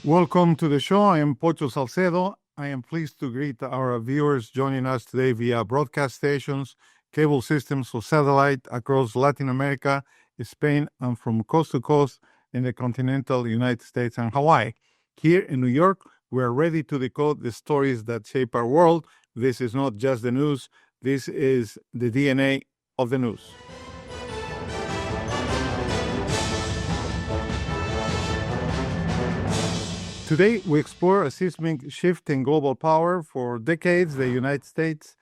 Welcome to the show. I am Pocho Salcedo. I am pleased to greet our viewers joining us today via broadcast stations, cable systems, or satellite across Latin America, Spain, and from coast to coast in the continental United States and Hawaii. Here in New York, we are ready to decode the stories that shape our world. This is not just the news, this is the DNA of the news. Today, we explore a seismic shift in global power. For decades, the United States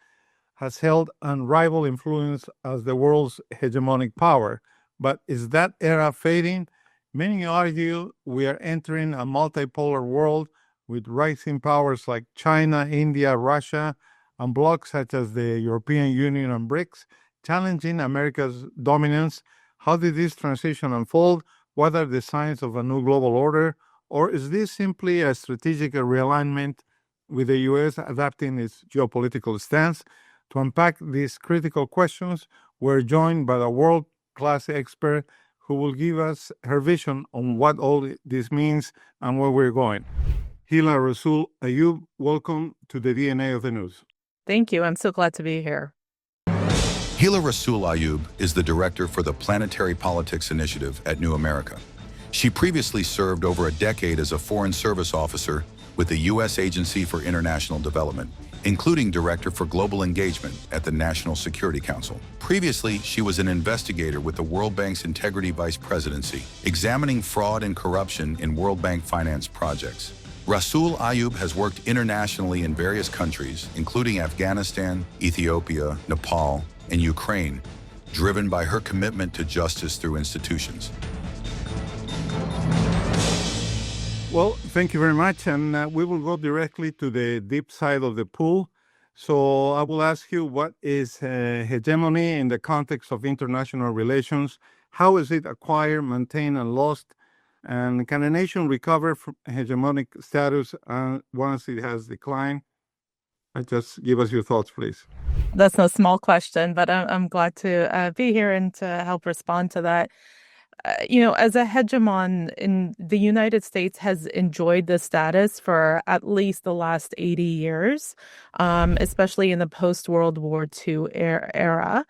has held unrivaled influence as the world's hegemonic power. But is that era fading? Many argue we are entering a multipolar world with rising powers like China, India, Russia, and blocs such as the European Union and BRICS, challenging America's dominance. How did this transition unfold? What are the signs of a new global order? Or is this simply a strategic realignment with the U.S. adapting its geopolitical stance? To unpack these critical questions, we're joined by a world-class expert who will give us her vision on what all this means and where we're going. Heela Rasool-Ayub, welcome to the DNA of the News. Thank you. I'm so glad to be here. Heela Rasool-Ayub is the director for the Planetary Politics Initiative at New America. She previously served over a decade as a Foreign Service Officer with the U.S. Agency for International Development, including Director for Global Engagement at the National Security Council. Previously, she was an investigator with the World Bank's Integrity Vice Presidency, examining fraud and corruption in World Bank finance projects. Rasool-Ayub has worked internationally in various countries, including Afghanistan, Ethiopia, Nepal, and Ukraine, driven by her commitment to justice through institutions. Well, thank you very much. And we will go directly to the deep side of the pool. So I will ask you, what is hegemony in the context of international relations? How is it acquired, maintained, and lost? And can a nation recover from hegemonic status once it has declined? Just give us your thoughts, please. That's no small question, but I'm glad to be here and to help respond to that. As a hegemon in the United States has enjoyed this status for at least the last 80 years, especially in the post-World War II era,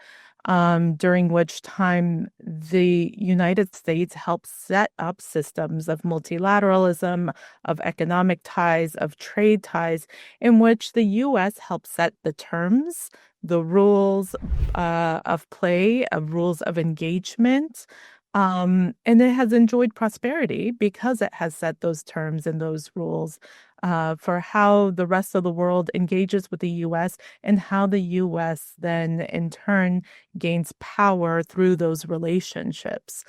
during which time the United States helped set up systems of multilateralism, of economic ties, of trade ties, in which the U.S. helped set the terms, the rules of play, of rules of engagement. And it has enjoyed prosperity because it has set those terms and those rules for how the rest of the world engages with the U.S. and how the U.S. then in turn gains power through those relationships.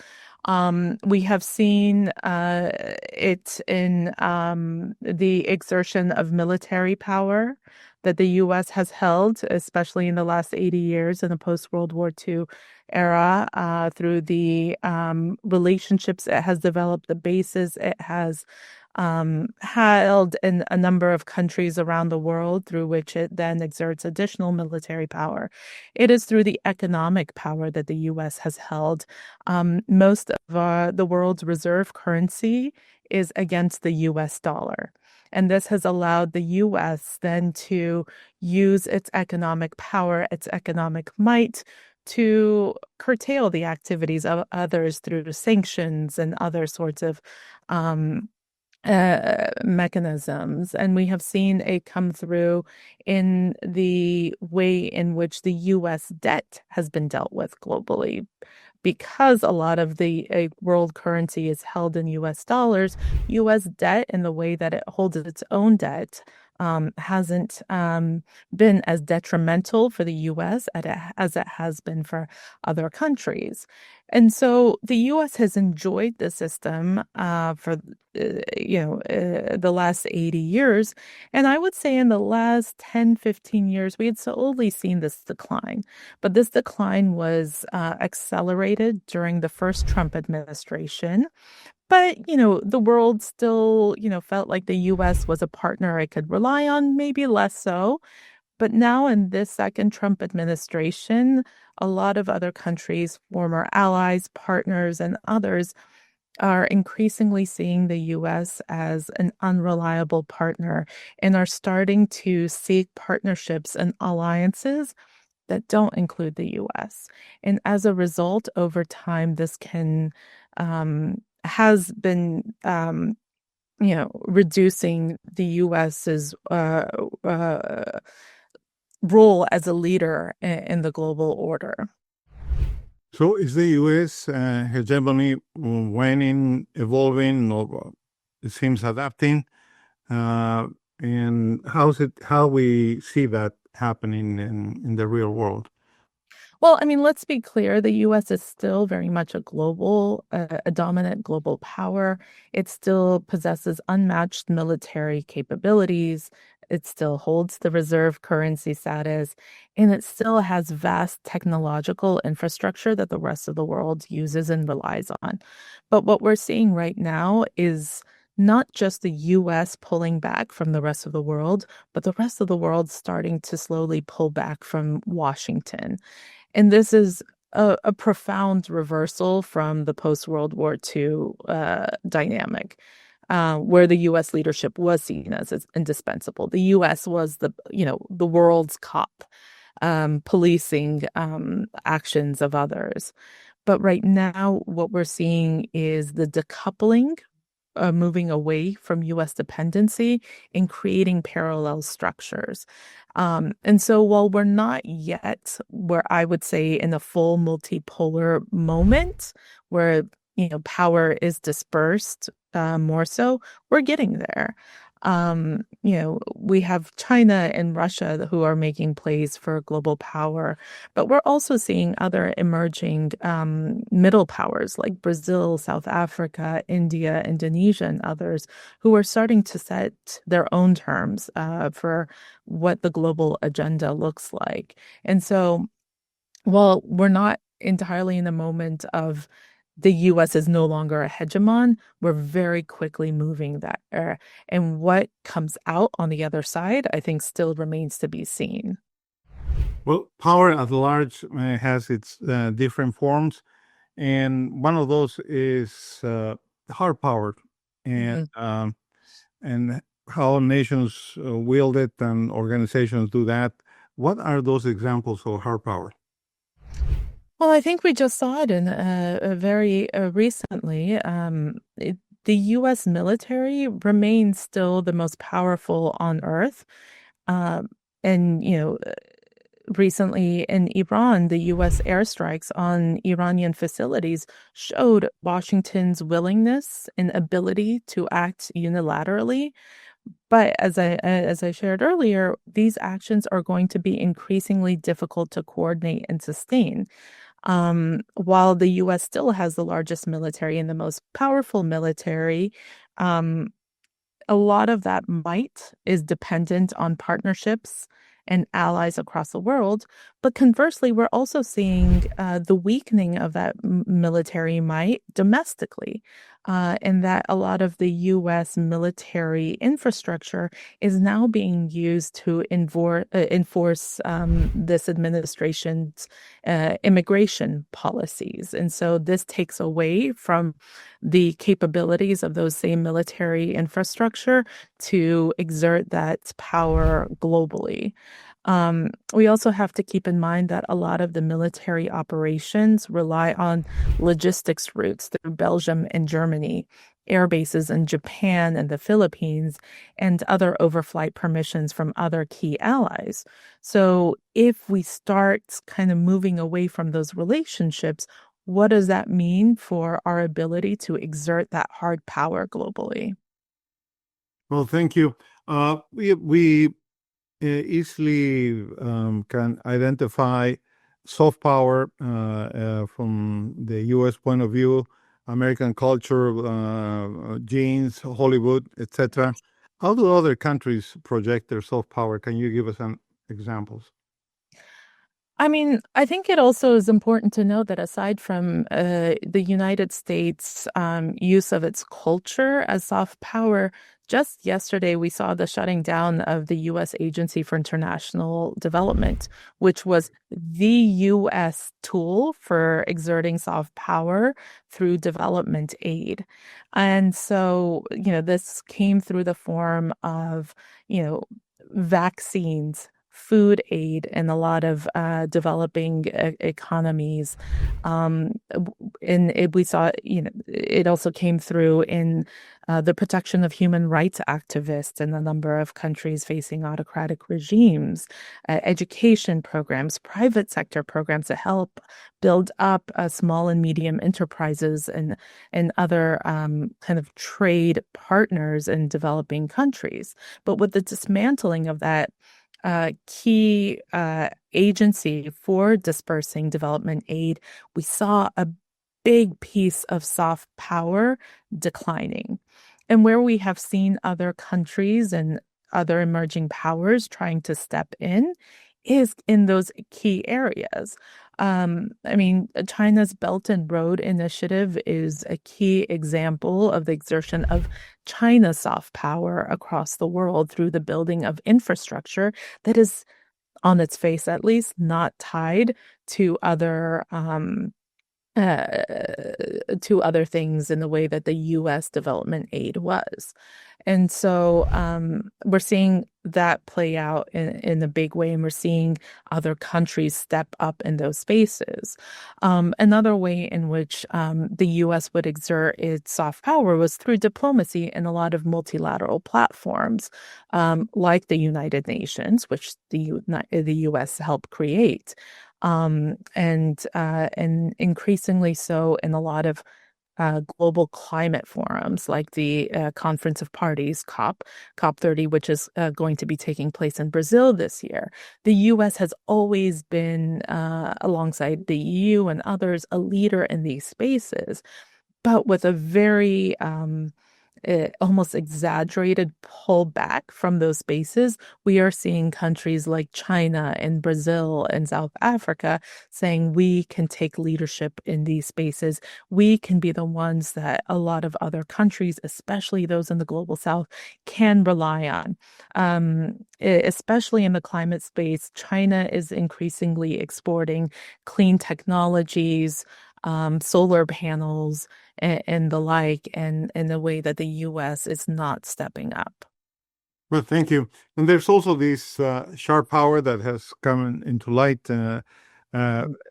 We have seen it in the exertion of military power that the U.S. has held, especially in the last 80 years in the post-World War II era, through the relationships it has developed, the bases it has held in a number of countries around the world, through which it then exerts additional military power. It is through the economic power that the U.S. has held. Most of the world's reserve currency is against the U.S. dollar. And this has allowed the U.S. then to use its economic power, its economic might, to curtail the activities of others through sanctions and other sorts of mechanisms. And we have seen it come through in the way in which the U.S. debt has been dealt with globally. Because a lot of the world currency is held in U.S. dollars, U.S. debt in the way that it holds its own debt hasn't been as detrimental for the U.S. as it has been for other countries. And so the U.S. has enjoyed the system for the last 80 years. And I would say in the last 10, 15 years, we had slowly seen this decline. But this decline was accelerated during the first Trump administration. But, the world still, felt like the U.S. was a partner I could rely on, maybe less so. But now in this second Trump administration, a lot of other countries, former allies, partners, and others are increasingly seeing the US as an unreliable partner and are starting to seek partnerships and alliances that don't include the US. And as a result, over time, this has been reducing the US's role as a leader in the global order. So is the U.S. Hegemony waning, evolving, or it seems adapting? And how we see that happening in the real world? Well, I mean, let's be clear, the US is still very much a dominant global power. It still possesses unmatched military capabilities. It still holds the reserve currency status, and it still has vast technological infrastructure that the rest of the world uses and relies on. But what we're seeing right now is not just the US pulling back from the rest of the world, but the rest of the world starting to slowly pull back from Washington. And this is a profound reversal from the post-World War II dynamic, where the U.S. leadership was seen as indispensable. The U.S. was the world's cop, policing actions of others. But right now, what we're seeing is the decoupling, moving away from U.S. dependency and creating parallel structures. And so while we're not yet where I would say in a full multipolar moment where power is dispersed more so, we're getting there. We have China and Russia who are making plays for global power, but we're also seeing other emerging middle powers like Brazil, South Africa, India, Indonesia, and others who are starting to set their own terms for what the global agenda looks like. And so while we're not entirely in the moment of the US is no longer a hegemon, we're very quickly moving that era. And what comes out on the other side, I think, still remains to be seen. Well, power at large has its different forms, and one of those is hard power, and and how nations wield it and organizations do that. What are those examples of hard power? Well, I think we just saw it in very recently. The U.S. military remains still the most powerful on Earth. And, recently in Iran, the U.S. airstrikes on Iranian facilities showed Washington's willingness and ability to act unilaterally. But as I shared earlier, these actions are going to be increasingly difficult to coordinate and sustain. While the US still has the largest military and the most powerful military, a lot of that might is dependent on partnerships and allies across the world. But conversely, we're also seeing the weakening of that military might domestically, and that a lot of the U.S. military infrastructure is now being used to enforce this administration's immigration policies. And so this takes away from the capabilities of those same military infrastructure to exert that power globally. We also have to keep in mind that a lot of the military operations rely on logistics routes through Belgium and Germany, air bases in Japan and the Philippines, and other overflight permissions from other key allies. So if we start kind of moving away from those relationships, what does that mean for our ability to exert that hard power globally? Well, thank you. We easily can identify soft power from the U.S. point of view, American culture, genes, Hollywood, etc. How do other countries project their soft power? Can you give us some examples? I mean, I think it also is important to know that aside from the United States' use of its culture as soft power, just yesterday we saw the shutting down of the U.S. Agency for International Development, which was the U.S. tool for exerting soft power through development aid. And so, this came through the form of, vaccines, food aid in a lot of developing economies. We saw, it also came through in the protection of human rights activists in a number of countries facing autocratic regimes, education programs, private sector programs to help build up small and medium enterprises and other kind of trade partners in developing countries. But with the dismantling of that key agency for dispersing development aid, we saw a big piece of soft power declining. And where we have seen other countries and other emerging powers trying to step in is in those key areas. I mean, China's Belt and Road Initiative is a key example of the exertion of China's soft power across the world through the building of infrastructure that is, on its face at least, not tied to other things in the way that the U.S. development aid was. And so we're seeing that play out in a big way, and we're seeing other countries step up in those spaces. Another way in which the U.S. would exert its soft power was through diplomacy and a lot of multilateral platforms, like the United Nations, which the U.S. helped create. And increasingly so in a lot of global climate forums like the Conference of Parties, COP30, which is going to be taking place in Brazil this year. The U.S. has always been, alongside the EU and others, a leader in these spaces, but with a very almost exaggerated pullback from those spaces. We are seeing countries like China and Brazil and South Africa saying we can take leadership in these spaces. We can be the ones that a lot of other countries, especially those in the global South, can rely on. Especially in the climate space, China is increasingly exporting clean technologies, solar panels, and the like, and in a way that the U.S. is not stepping up. Well, thank you. And there's also this sharp power that has come into light, and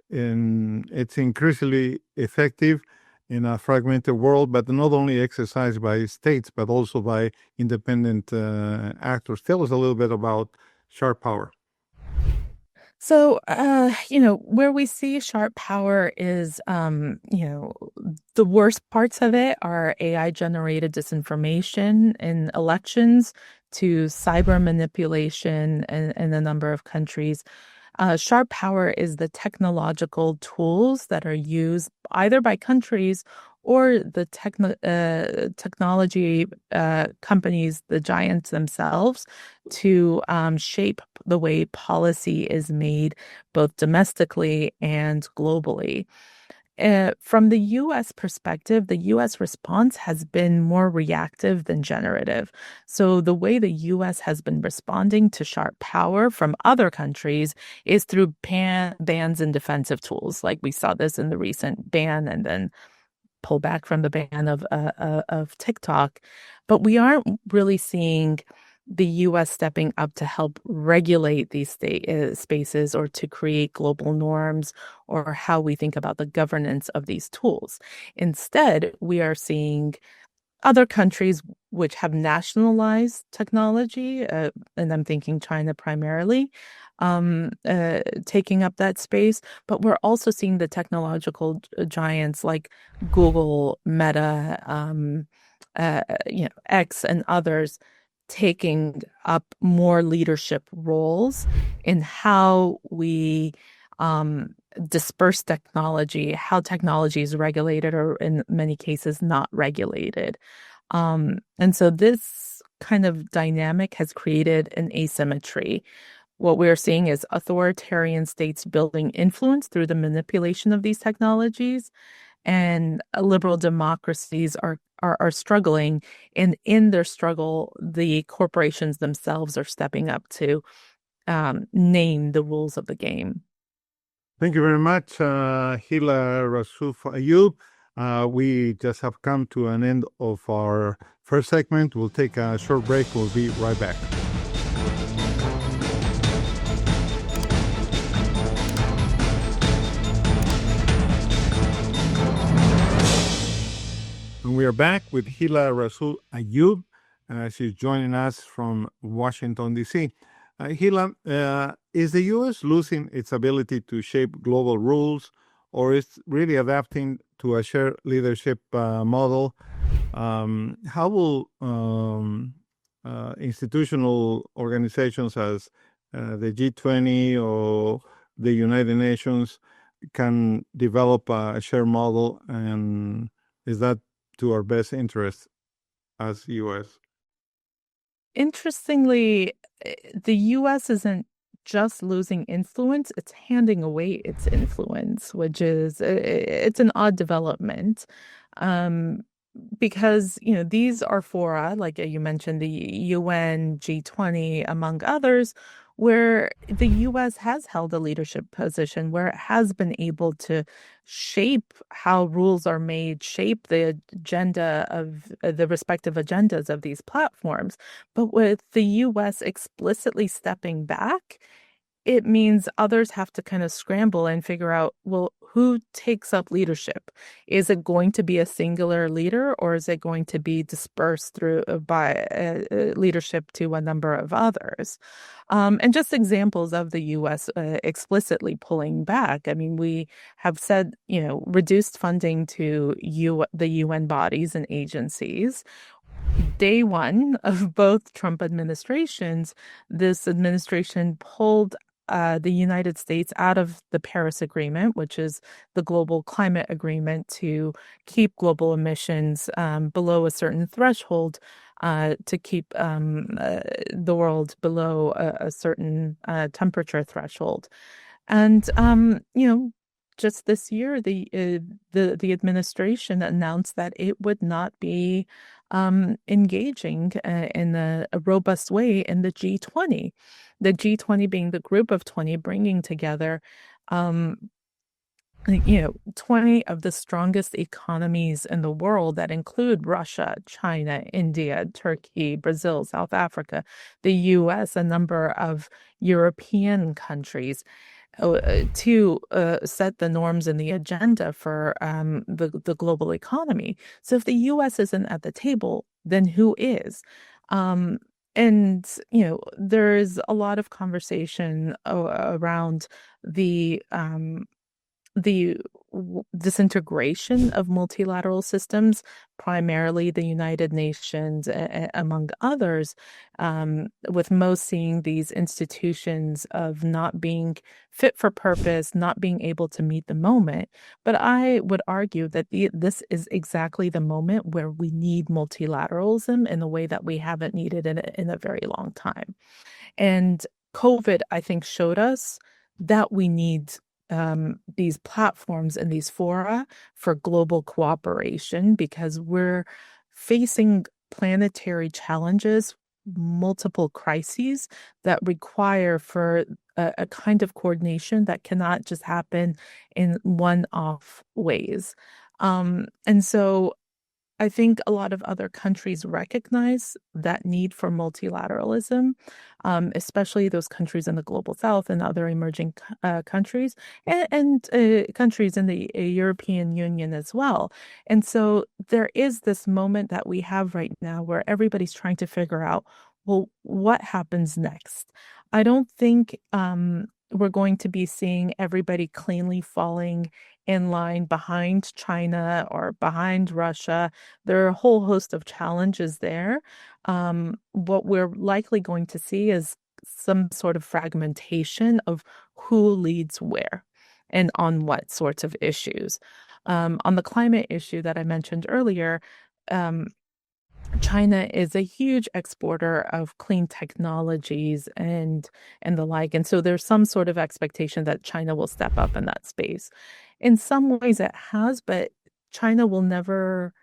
it's increasingly effective in a fragmented world, but not only exercised by states, but also by independent actors. Tell us a little bit about sharp power. So, where we see sharp power is, the worst parts of it are AI-generated disinformation in elections to cyber manipulation in a number of countries. Sharp power is the technological tools that are used either by countries or the technology companies, the giants themselves, to shape the way policy is made both domestically and globally. From the U.S. perspective, the U.S. response has been more reactive than generative. So the way the U.S. has been responding to sharp power from other countries is through bans and defensive tools. Like we saw this in the recent ban and then pull back from the ban of TikTok. But we aren't really seeing the U.S. stepping up to help regulate these spaces or to create global norms or how we think about the governance of these tools. Instead, we are seeing other countries which have nationalized technology, and I'm thinking China primarily, taking up that space. But we're also seeing the technological giants like Google, Meta, X, and others taking up more leadership roles in how we disperse technology, how technology is regulated or in many cases not regulated. And so this kind of dynamic has created an asymmetry what we're seeing is authoritarian states building influence through the manipulation of these technologies, and liberal democracies are struggling. And in their struggle, the corporations themselves are stepping up to name the rules of the game. Thank you very much, Heela Rasool-Ayub. We just have come to an end of our first segment. We'll take a short break. We'll be right back. And we are back with Heela Rasool-Ayub. She's joining us from Washington, D.C. Heela, is the U.S. losing its ability to shape global rules, or is really adapting to a shared leadership model? How will institutional organizations as the G20 or the United Nations can develop a shared model, and is that to our best interest as U.S.? Interestingly, the U.S. isn't just losing influence, it's handing away its influence, which is it's an odd development. Because, these are fora, like you mentioned, the UN, G20, among others, where the US has held a leadership position, where it has been able to shape how rules are made, shape the agenda of the respective agendas of these platforms. But with the US explicitly stepping back, it means others have to kind of scramble and figure out, well, who takes up leadership? Is it going to be a singular leader, or is it going to be dispersed through by leadership to a number of others? And just examples of the U.S. Explicitly pulling back. I mean, we have said, reduced funding to the UN bodies and agencies. Day one of both Trump administrations, this administration pulled the United States out of the Paris Agreement, which is the global climate agreement to keep global emissions below a certain threshold, to keep the world below a certain temperature threshold. And just this year, the administration announced that it would not be engaging in a robust way in the G20. The G20 being the group of 20 bringing together 20 of the strongest economies in the world that include Russia, China, India, Turkey, Brazil, South Africa, the US, a number of European countries, to set the norms and the agenda for the global economy. So if the U.S. isn't at the table, then who is? And there's a lot of conversation around the disintegration of multilateral systems, primarily the United Nations, among others, with most seeing these institutions of not being fit for purpose, not being able to meet the moment. But I would argue that this is exactly the moment where we need multilateralism in a way that we haven't needed in a very long time. And COVID, I think, showed us that we need these platforms and these fora for global cooperation, because we're facing planetary challenges, multiple crises that require for a kind of coordination that cannot just happen in one-off ways. And so I think a lot of other countries recognize that need for multilateralism, especially those countries in the global south and other emerging countries, and countries in the European Union as well. And so there is this moment that we have right now where everybody's trying to figure out, well, what happens next? I don't think we're going to be seeing everybody cleanly falling in line behind China or behind Russia. There are a whole host of challenges there. What we're likely going to see is some sort of fragmentation of who leads where and on what sorts of issues. On the climate issue that I mentioned earlier, China is a huge exporter of clean technologies and the like. And so there's some sort of expectation that China will step up in that space. In some ways it has, but China will never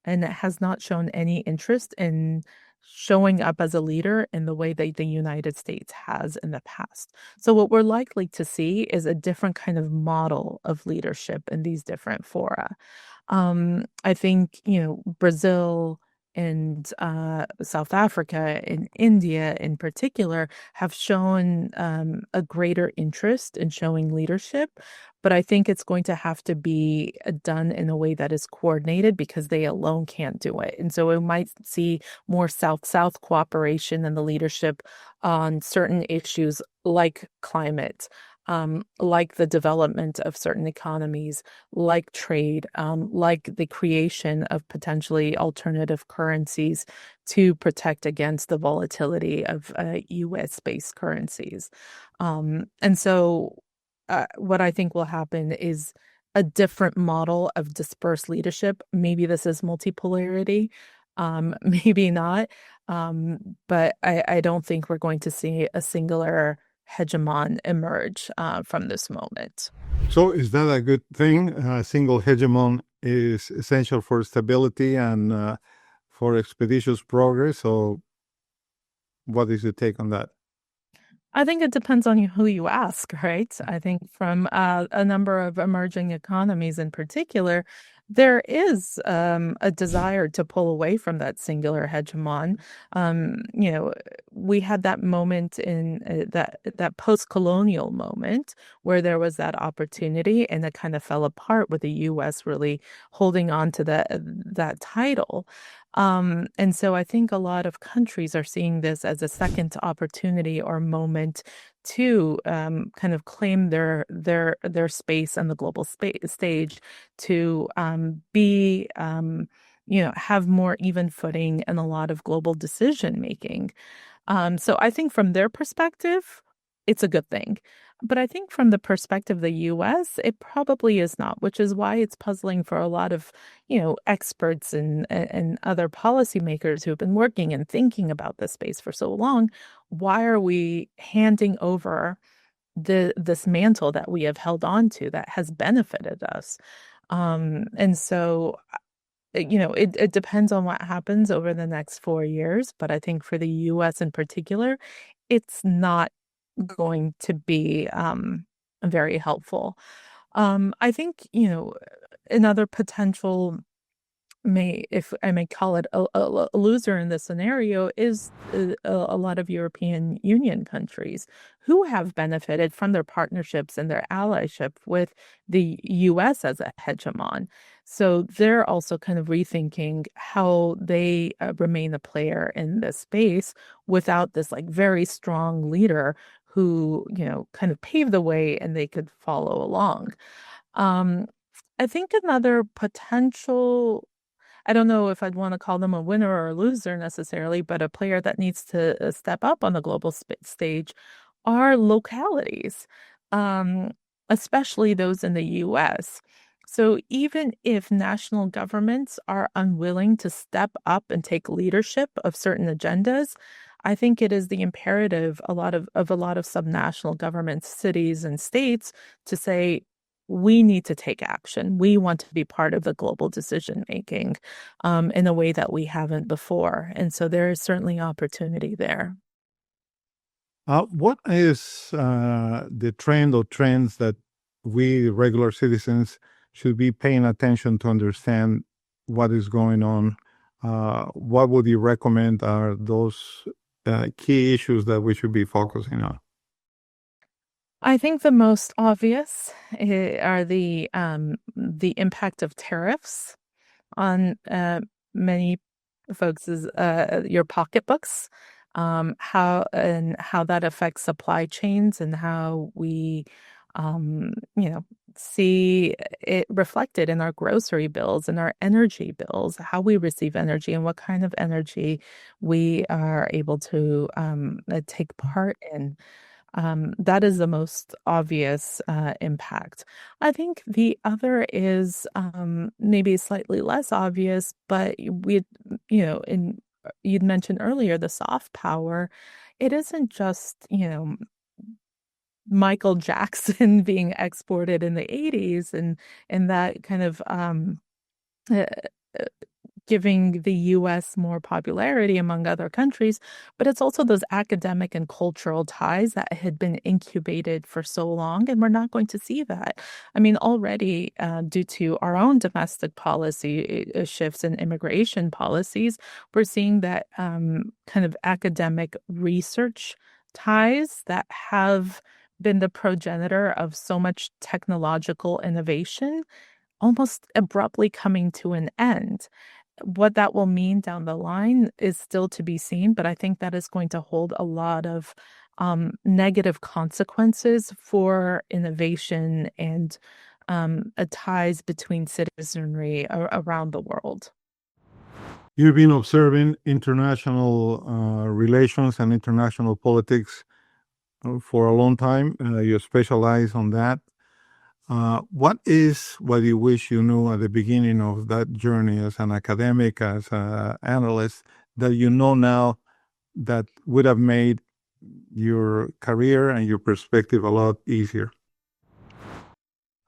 and it has not shown any interest in showing up as a leader in the way that the United States has in the past. So what we're likely to see is a different kind of model of leadership in these different fora. I think, Brazil and South Africa and India in particular have shown a greater interest in showing leadership. But I think it's going to have to be done in a way that is coordinated because they alone can't do it. And so we might see more South-South cooperation in the leadership on certain issues like climate, like the development of certain economies, like trade, like the creation of potentially alternative currencies to protect against the volatility of US-based currencies. And so what I think will happen is a different model of dispersed leadership. Maybe this is multipolarity, maybe not. But I don't think we're going to see a singular hegemon emerge from this moment. So is that a good thing? A single hegemon is essential for stability and for expeditious progress. So what is your take on that? I think it depends on who you ask, right? I think from a number of emerging economies in particular, there is a desire to pull away from that singular hegemon. We had that moment in that post-colonial moment where there was that opportunity, and it kind of fell apart with the U.S. really holding on to that title. And so I think a lot of countries are seeing this as a second opportunity or moment to kind of claim their space on the global stage, to be have more even footing in a lot of global decision making. So I think from their perspective, it's a good thing. But I think from the perspective of the US, it probably is not, which is why it's puzzling for a lot of, experts and other policymakers who have been working and thinking about this space for so long. Why are we handing over this mantle that we have held on to that has benefited us? And so it depends on what happens over the next 4 years, but I think for the US in particular, it's not going to be very helpful. I think, another potential if I may call it a loser in this scenario, is a lot of European Union countries who have benefited from their partnerships and their allyship with the US as a hegemon. So they're also kind of rethinking how they remain a player in this space without this like very strong leader who, kind of paved the way and they could follow along. Um, I think another potential, I don't know if I'd want to call them a winner or a loser necessarily, but a player that needs to step up on the global stage are localities, um, especially those in the US. So even if national governments are unwilling to step up and take leadership of certain agendas, I think it is the imperative of a lot of subnational governments, cities and states to say, we need to take action. We want to be part of the global decision making in a way that we haven't before. And so there is certainly opportunity there. What is the trend or trends that we regular citizens should be paying attention to understand what is going on? What would you recommend are those key issues that we should be focusing on? I think the most obvious are the impact of tariffs on many folks' your pocketbooks, how that affects supply chains and how we see it reflected in our grocery bills and our energy bills, how we receive energy and what kind of energy we are able to take part in. That is the most obvious impact. I think the other is maybe slightly less obvious, but you'd mentioned earlier the soft power. It isn't just, Michael Jackson being exported in the 80s and that kind of uh, giving the US more popularity among other countries, but it's also those academic and cultural ties that had been incubated for so long, and we're not going to see that. I mean, already due to our own domestic policy shifts and immigration policies, we're seeing that kind of academic research ties that have been the progenitor of so much technological innovation almost abruptly coming to an end. What that will mean down the line is still to be seen, but I think that is going to hold a lot of negative consequences for innovation and ties between citizenry around the world. You've been observing international relations and international politics for a long time. You specialize on that. What you wish you knew at the beginning of that journey as an academic, as an analyst, that you know now that would have made your career and your perspective a lot easier?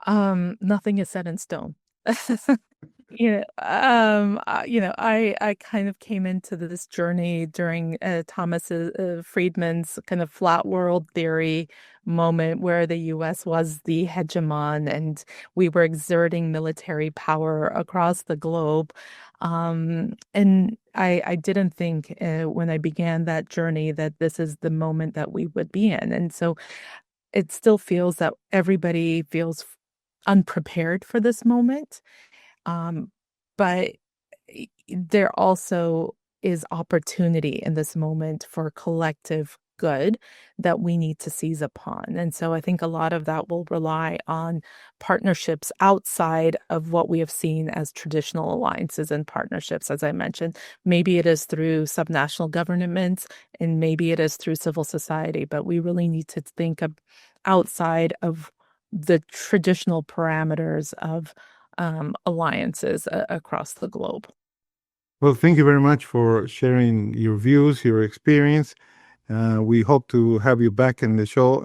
Nothing is set in stone. I kind of came into this journey during Thomas Friedman's kind of flat world theory moment where the US was the hegemon and we were exerting military power across the globe. And I didn't think when I began that journey that this is the moment that we would be in. And so it still feels that everybody feels unprepared for this moment. But there also is opportunity in this moment for collective good that we need to seize upon. And so I think a lot of that will rely on partnerships outside of what we have seen as traditional alliances and partnerships. As I mentioned, maybe it is through subnational governments and maybe it is through civil society, but we really need to think of outside of the traditional parameters of alliances across the globe. Well, thank you very much for sharing your views, your experience. We hope to have you back in the show.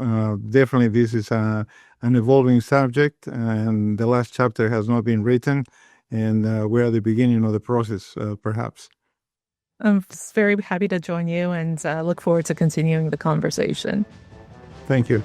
Definitely, this is an evolving subject, and the last chapter has not been written, and we're at the beginning of the process, perhaps. I'm very happy to join you and look forward to continuing the conversation. Thank you.